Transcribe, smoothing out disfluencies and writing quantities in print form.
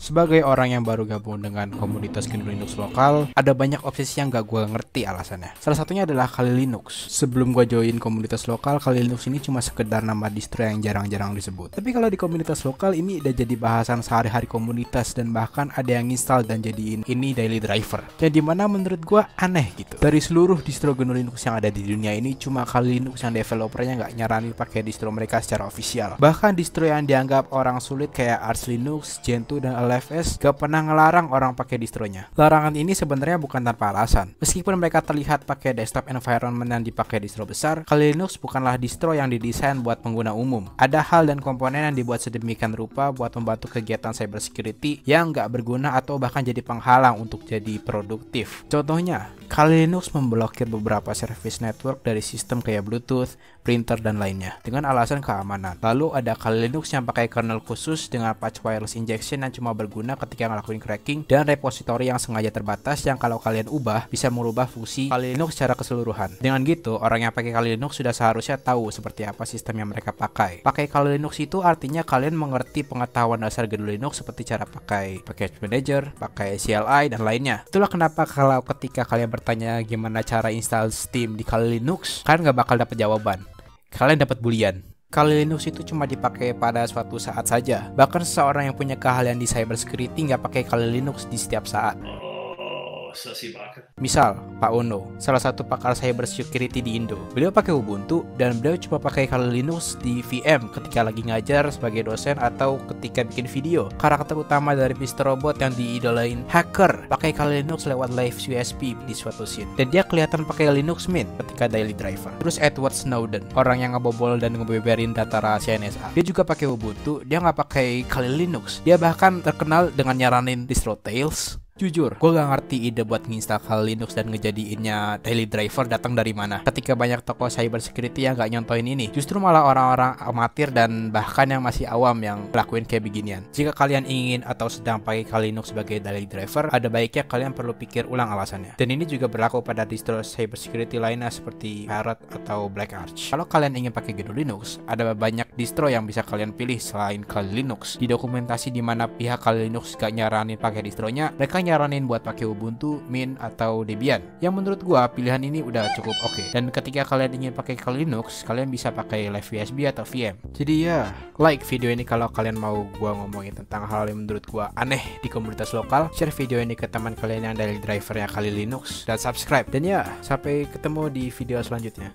Sebagai orang yang baru gabung dengan komunitas GNU Linux lokal, ada banyak obsesi yang gak gue ngerti alasannya. Salah satunya adalah Kali Linux. Sebelum gue join komunitas lokal, Kali Linux ini cuma sekedar nama distro yang jarang-jarang disebut. Tapi kalau di komunitas lokal ini udah jadi bahasan sehari-hari komunitas, dan bahkan ada yang install dan jadiin ini daily driver. Yang dimana menurut gue aneh gitu. Dari seluruh distro GNU Linux yang ada di dunia ini, cuma Kali Linux yang developernya gak nyaranin pakai distro mereka secara official. Bahkan distro yang dianggap orang sulit kayak Arch Linux, Gentoo, dan LFS gak pernah ngelarang orang pakai distronya. Larangan ini sebenarnya bukan tanpa alasan. Meskipun mereka terlihat pakai desktop environment yang dipakai distro besar, Kali Linux bukanlah distro yang didesain buat pengguna umum. Ada hal dan komponen yang dibuat sedemikian rupa buat membantu kegiatan cybersecurity yang gak berguna atau bahkan jadi penghalang untuk jadi produktif. Contohnya, Kali Linux memblokir beberapa service network dari sistem kayak Bluetooth, printer, dan lainnya dengan alasan keamanan. Lalu ada Kali Linux yang pakai kernel khusus dengan patch wireless injection yang cuma berguna ketika ngelakuin cracking, dan repositori yang sengaja terbatas yang kalau kalian ubah bisa merubah fungsi Kali Linux secara keseluruhan. Dengan gitu, orang yang pakai Kali Linux sudah seharusnya tahu seperti apa sistem yang mereka pakai. Pakai Kali Linux itu artinya kalian mengerti pengetahuan dasar GNU Linux seperti cara pakai package manager, pakai CLI, dan lainnya. Itulah kenapa kalau ketika kalian bertanya gimana cara install Steam di Kali Linux, kalian gak bakal dapat jawaban. Kalian dapat bulian. Kali Linux itu cuma dipakai pada suatu saat saja. Bahkan seseorang yang punya keahlian di cybersecurity nggak pakai Kali Linux di setiap saat. Misal, Pak Ono, salah satu pakar cybersecurity di Indo. Beliau pakai Ubuntu dan beliau cuma pakai Kali Linux di VM ketika lagi ngajar sebagai dosen atau ketika bikin video. Karakter utama dari Mr. Robot yang diidolain hacker pakai Kali Linux lewat live USB di suatu scene. Dan dia kelihatan pakai Linux Mint ketika daily driver. Terus Edward Snowden, orang yang ngebobol dan ngebeberin data rahasia NSA. Dia juga pakai Ubuntu, dia nggak pakai Kali Linux. Dia bahkan terkenal dengan nyaranin distro Tails. Jujur, gue gak ngerti ide buat nginstal Kali Linux dan ngejadiinnya daily driver datang dari mana. Ketika banyak toko cybersecurity yang gak nyontoin ini, justru malah orang-orang amatir dan bahkan yang masih awam yang ngelakuin kayak beginian. Jika kalian ingin atau sedang pakai Kali Linux sebagai daily driver, ada baiknya kalian perlu pikir ulang alasannya. Dan ini juga berlaku pada distro cybersecurity lainnya seperti Parrot atau Black Arch. Kalau kalian ingin pakai GNU Linux, ada banyak distro yang bisa kalian pilih selain Kali Linux. Di dokumentasi di mana pihak Kali Linux gak nyaranin pakai distronya, mereka nyaranin buat pakai Ubuntu, Mint, atau Debian. Yang menurut gua pilihan ini udah cukup oke. Dan ketika kalian ingin pakai Kali Linux, kalian bisa pakai live USB atau VM. Jadi ya, like video ini kalau kalian mau gua ngomongin tentang hal yang menurut gua aneh di komunitas lokal. Share video ini ke teman kalian yang dari drivernya Kali Linux, dan subscribe. Dan ya, sampai ketemu di video selanjutnya.